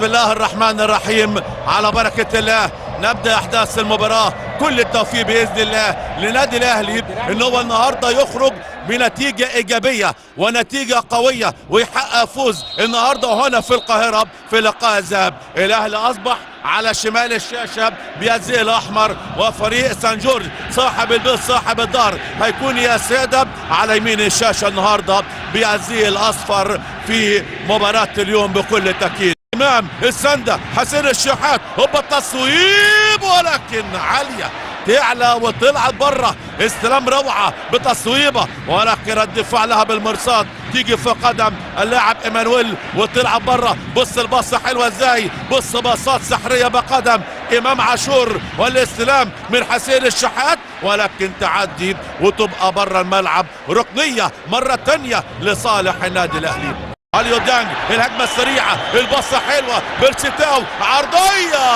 بسم الله الرحمن الرحيم، على بركة الله نبدأ أحداث المباراة. كل التوفيق بإذن الله لنادي الأهلي إن هو النهاردة يخرج بنتيجة إيجابية ونتيجة قوية ويحقق فوز النهاردة هنا في القاهرة في لقاء الذهاب. الأهلي أصبح على شمال الشاشة بيزيل الأحمر، وفريق سان جورج صاحب البيت صاحب الدار هيكون يا سادة على يمين الشاشة النهاردة بيزيل الأصفر في مباراة اليوم بكل تأكيد. امام السندة حسين الشحات، هوبا التصويب ولكن عالية تعلى وطلعت بره. استلام روعة بتصويبة ولكن رد فعلها بالمرصاد تيجي في قدم اللاعب ايمانويل وطلعت بره. بص الباصة حلوة ازاي، بص باصات سحرية بقدم امام عاشور، والاستلام من حسين الشحات ولكن تعدي وتبقى بره الملعب. ركنية مرة تانية لصالح النادي الاهلي. اليو ديانج الهجمة السريعة، البصة حلوة بيرشيتاو عرضية.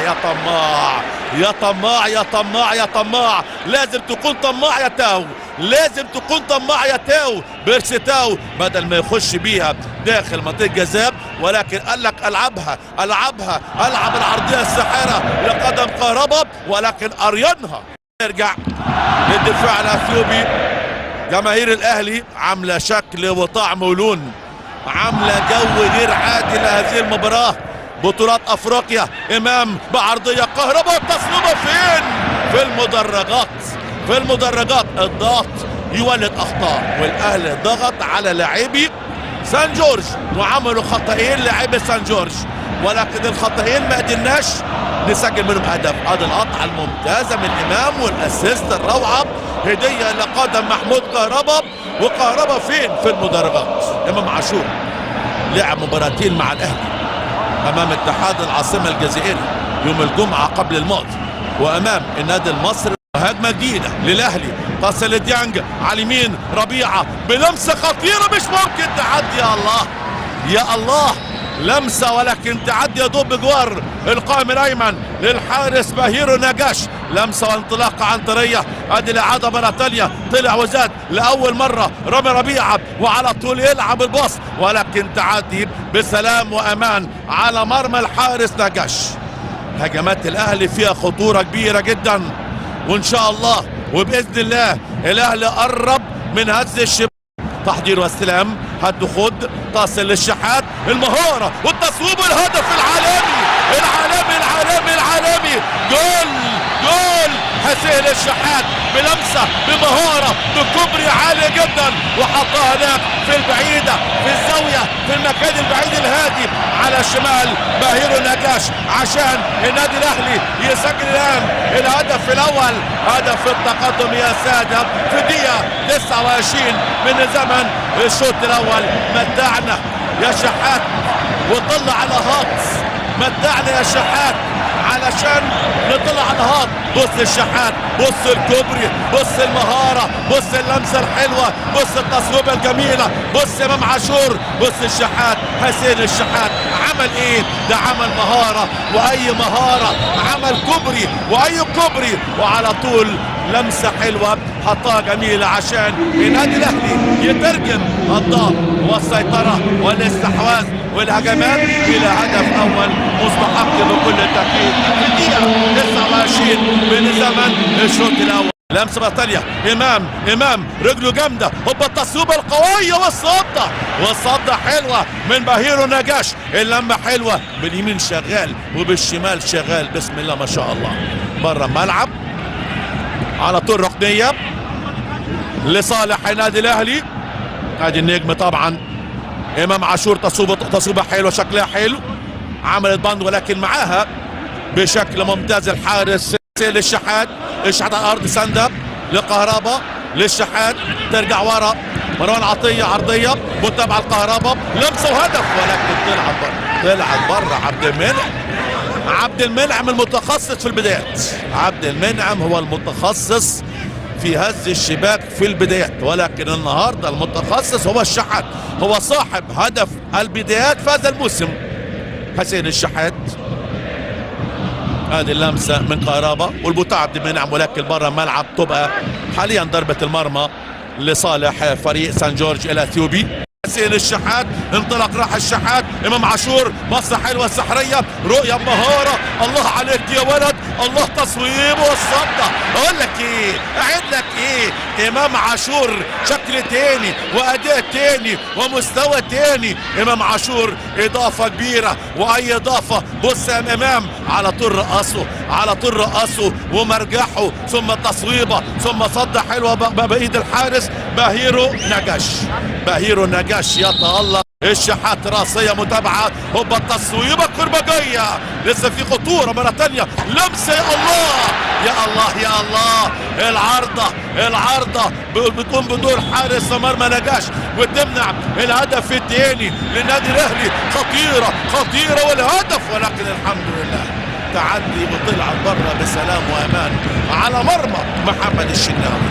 يا طماع يا طماع يا طماع يا طماع، لازم تكون طماع يا تاو، لازم تكون طماع يا تاو. بيرشيتاو بدل ما يخش بيها داخل منطقة جزاء ولكن قال لك العب العرضية الساحرة لقدم كهربا ولكن ارينها. يرجع للدفاع الاثيوبي. جماهير الاهلي عاملة شكل وطعم ولون، عاملة جو غير عادي لهذه المباراة. بطولات افريقيا، امام بعرضية كهرباء، التصويبة فين؟ في المدرجات، في المدرجات. الضغط يولد اخطاء، والاهلي ضغط على لاعبي سان جورج وعملوا خطأين لاعبي سان جورج، ولكن الخطأين ما قدرناش نسجل منهم هدف. ادي القطعة الممتازة من امام والاسيست الروعة، هدية لقدم محمود كهربا. وكهربا فين؟ في المدرجات. امام عاشور لعب مباراتين مع الاهلي امام اتحاد العاصمة الجزائري يوم الجمعة قبل الماضي، وامام النادي المصري. هجمة جديدة للاهلي، تصل ديانج على اليمين، ربيعة بلمسة خطيرة مش ممكن تعدي. يا الله يا الله، لمسة ولكن تعدي يدوب بجوار القائم الايمن للحارس بهيرو نجاش. لمسة وانطلاقة عنترية، ادي الاعادة مرة تانية، طلع وزاد لاول مرة رامي ربيعة وعلى طول يلعب الباص ولكن تعدي بسلام وامان على مرمى الحارس نجاش. هجمات الاهلي فيها خطورة كبيرة جدا، وان شاء الله وباذن الله الاهلي قرب من هز الشباك. تحضير واستلام، هد خد، تصل للشحات، المهارة والتصويب والهدف العالمي العالمي العالمي العالمي. جول جول حسين الشحات بلمسة بمهارة بكوبري عالي جدا وحطها هناك في البعيدة في الزاوية في المكان البعيد الهادي على الشمال بهيرو نجاش عشان النادي الاهلي يسجل الان الهدف الاول. هدف التقدم يا سادة في دقيقة 29 من زمن الشوط الاول. متعنا يا شحات وطلع على هاكس، متعنا يا شحات علشان نطلع على هاك. بص الشحات، بص الكوبري، بص المهارة، بص اللمسة الحلوة، بص التصويبة الجميلة، بص امام عاشور، بص الشحات. حسين الشحات عمل ايه؟ ده عمل مهارة، واي مهارة عمل كوبري، واي كوبري وعلى طول لمسة حلوة حطها جميلة عشان النادي الاهلي يترجم الضغط والسيطرة والاستحواذ والهجمات الى هدف اول مستحق بكل تأكيد في الدقيقة 29 من زمن الشوط الاول. لمسة بطالية، امام رجله جامدة، هوبا التصويبة القوية والصدة حلوة من بهيرو نجاش. اللمة حلوة باليمين شغال وبالشمال شغال، بسم الله ما شاء الله. بره الملعب على طول ركنية لصالح النادي الاهلي. ادي النجم طبعا امام عاشور، تصويبة حلوة شكلها حلو، عملت بند ولكن معاها بشكل ممتاز الحارس للشحات. الشحات على الارض، سندة لقهربا للشحات، ترجع ورا مروان عطية، عرضية متابعة الكهرباء، لمسة وهدف ولكن طلعت بره. عبد المنعم المتخصص في البدايات، عبد المنعم هو المتخصص في هز الشباك في البدايات، ولكن النهارده المتخصص هو الشحات، هو صاحب هدف البدايات في هذا الموسم حسين الشحات. هذه اللمسه من كهربا والبتاع عبد المنعم ولكن بره الملعب. تبقى حاليا ضربه المرمى لصالح فريق سان جورج الاثيوبي. حسين الشحات انطلق، راح الشحات، امام عاشور بصه حلوه سحريه، رؤيه بمهاره، الله عليك يا ولد، الله تصويب والصده. اقول لك ايه، اعد لك ايه، امام عاشور شكل تاني واداء تاني ومستوى تاني. امام عاشور اضافه كبيره، واي اضافه بص يا امام على طول رقصه، على طول رقصه ومرجحه، ثم تصويبه، ثم صده حلوه بايد الحارس بهيرو نجاش. بهيرو نجاش يتألق. الشحات راسية متابعة، هوبا التصويبة كربجية، لسه في خطورة مرة تانية، لمسة يا الله يا الله يا الله. العارضة بتقوم بدور حارس مرمى نجاش وتمنع الهدف الثاني للنادي الاهلي. خطيرة والهدف، ولكن الحمد لله تعدي وطلع بره بسلام وامان على مرمى محمد الشناوي.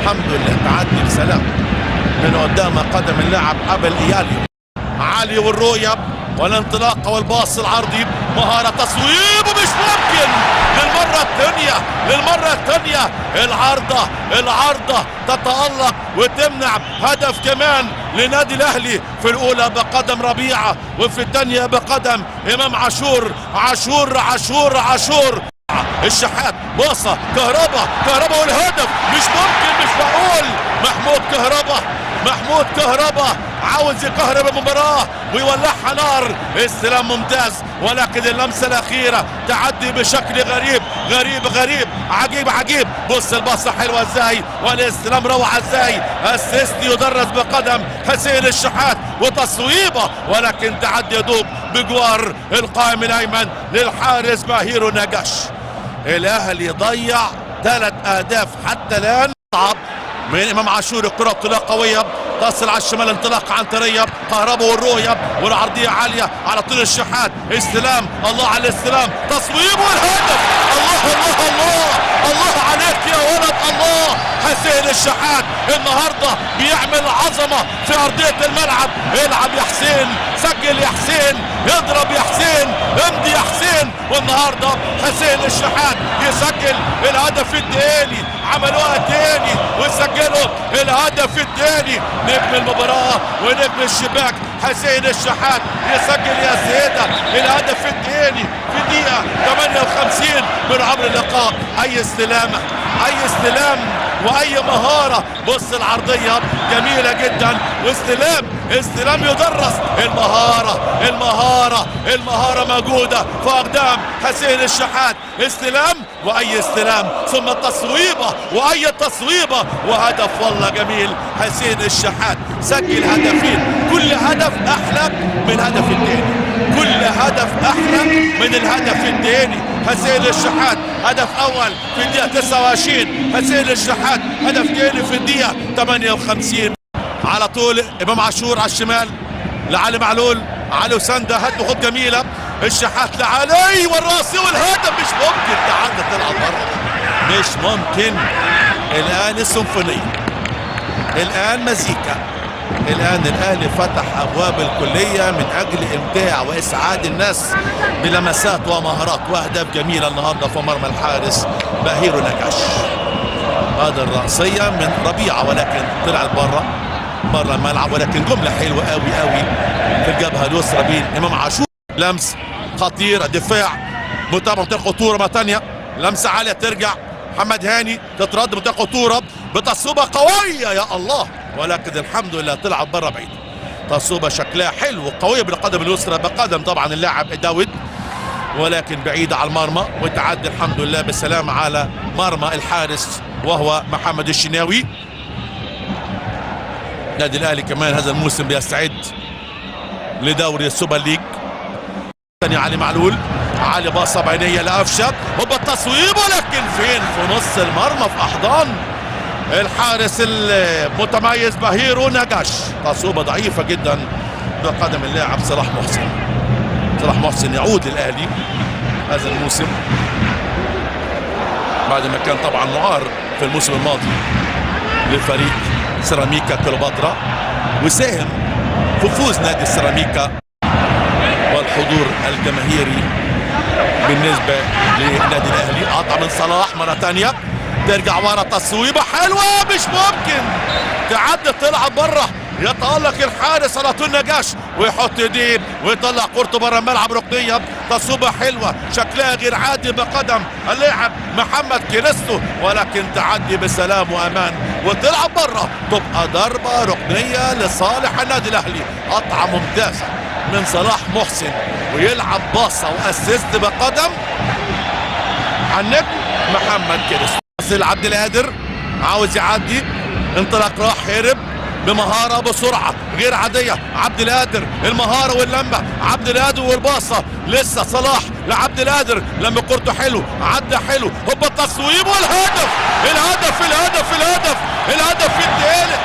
الحمد لله تعدي بسلام من قدام قدم اللاعب ابل ايالي. علي والرؤية والانطلاقه والباص العرضي، مهاره تصويب ومش ممكن للمره الثانيه العارضه تتالق وتمنع هدف كمان لنادي الاهلي، في الاولى بقدم ربيعه وفي الثانيه بقدم امام عاشور. عاشور الشحات باصه كهربا والهدف، مش ممكن، مش معقول. محمود كهربا عاوز يكهرب المباراة ويولعها نار. استلام ممتاز، ولكن اللمسة الأخيرة تعدي بشكل غريب عجيب. بص الباصة حلوة ازاي، والاستلام روعة ازاي. اسيست يدرس بقدم حسين الشحات وتصويبة، ولكن تعدي يدوب بجوار القائم الأيمن للحارس بهيرو نجاش. الأهلي ضيع 3 أهداف حتى الآن. صعب من امام عاشور، الكرة بطريقة قوية تصل على الشمال، انطلاق عنترية، كهربا والرؤية والعرضية عالية على طول الشحات، استلام، الله على الاستلام، تصويب والهدف. الله عليك يا ولد، الله. حسين الشحات النهارده بيعمل عظمة في أرضية الملعب. العب يا حسين، سجل يا حسين، اضرب يا حسين، امضي يا حسين. والنهارده حسين الشحات يسجل الهدف الثاني، عملوها تاني وسجلوا الهدف الثاني. نجم المباراة ونجم الشباك حسين الشحات يسجل يا سيدة الهدف الثاني في دقيقة 58 من عمر اللقاء. اي استلام واي مهارة. بص العرضية جميلة جدا، واستلام يدرس. المهارة موجودة في اقدام حسين الشحات. استلام ثم تصويبة وهدف. والله جميل. حسين الشحات سجل هدفين، كل هدف احلى من الهدف الثاني. حسين الشحات هدف اول في الدقيقة 29، حسين الشحات هدف ثاني في الدقيقة 58. على طول امام عاشور على الشمال لعلي معلول، علي وسنده، خد جميلة. الشحات لعلي والراسي والهدف، مش ممكن. تعدى تلعب بره، مش ممكن. الان السيمفونية، الان مزيكا، الان الاهلي فتح ابواب الكلية من اجل امتاع واسعاد الناس بلمسات ومهارات واهداف جميلة النهارده في مرمى الحارس بهيرو نجاش. هذا الرأسية من ربيعة، ولكن طلعت بره الملعب، ولكن جملة حلوة قوي في الجبهة اليسرى بين امام عاشور. لمس خطير، دفاع، متابعة خطورة مرة ثانية، لمسة عالية ترجع محمد هاني، تترد منطقة خطورة بتصوبة قوية يا الله، ولكن الحمد لله طلعت بره بعيد. تصوبة شكلها حلو وقوية بالقدم اليسرى بقدم طبعا اللاعب داود، ولكن بعيدة على المرمى، وتعدي الحمد لله بالسلام على مرمى الحارس وهو محمد الشناوي. نادي الاهلي كمان هذا الموسم بيستعد لدوري السوبر ليج. ثاني علي معلول، علي باصه بينيه لقفشه، هوبا التصويب، ولكن فين؟ في نص المرمى في احضان الحارس المتميز بهيرو نجاش. تصويبه ضعيفه جدا بقدم اللاعب صلاح محسن يعود للاهلي هذا الموسم بعد ما كان طبعا معار في الموسم الماضي لفريق سيراميكا كليوباترا، وساهم في فوز نادي سيراميكا والحضور الجماهيري بالنسبة لنادي الاهلي. قطع من صلاح مرة ثانية، ترجع ورا تصويبة حلوة، مش ممكن تعدي تلعب بره. يتألق الحارس على طول نجاش ويحط ايديه ويطلع كورته بره الملعب. ركنيه تصويبه حلوه شكلها غير عادي بقدم اللاعب محمد كريستو، ولكن تعدي بسلام وامان وتلعب بره. تبقى ضربه ركنيه لصالح النادي الاهلي. قطعه ممتازه من صلاح محسن ويلعب باصه واسيست بقدم عن النجم محمد كريستو. عبد القادر عاوز يعدي، انطلاق راح هرب بمهاره بسرعه غير عاديه. عبد القادر المهاره واللمه، عبد القادر والباصه لسه صلاح لعبد القادر لما كورته حلو عدى حلو، هوبا التصويب والهدف. الهدف الهدف الهدف الهدف الثالث،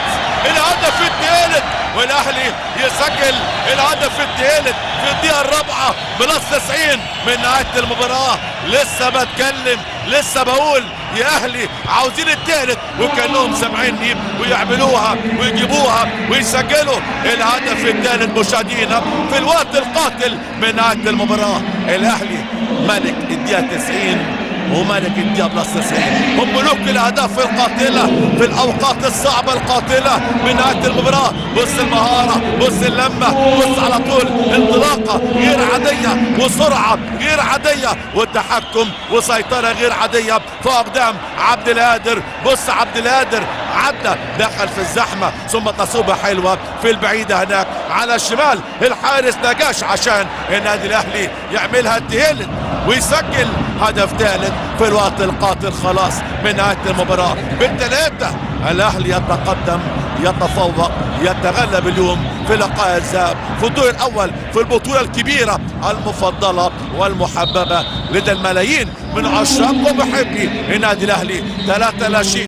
الهدف الثالث، والاهلي يسجل الهدف الثالث في الدقيقه الرابعه بلس 90 من نهايه المباراه. لسه بتكلم، لسه بقول يا اهلي عاوزين الثالث، وكانهم سامعيني ويعملوها ويجيبوها ويسجلوا الهدف الثالث مشاهدينا في الوقت القاتل من نهايه المباراه. الاهلي ملك الدقيقه 90 وملك الدقيقة بلس 90، هم ملوك الأهداف القاتلة في الأوقات الصعبة القاتلة من نهاية المباراة. بص المهارة، بص اللمة، بص على طول انطلاقة غير عادية وسرعة غير عادية والتحكم وسيطرة غير عادية فأقدام عبد القادر. بص عبد القادر عدى دخل في الزحمة ثم تصويبة حلوة في البعيدة هناك على الشمال. الحارس نجاش عشان النادي الأهلي يعملها التالت ويسجل هدف ثالث في الوقت القاتل خلاص من نهاية المباراة. بالثلاثة الأهلي يتقدم، يتفوق، يتغلب اليوم في لقاء الذهاب في الدور الأول في البطولة الكبيرة المفضلة والمحببة لدى الملايين من عشاق ومحبي النادي الأهلي. 3 لا شيء.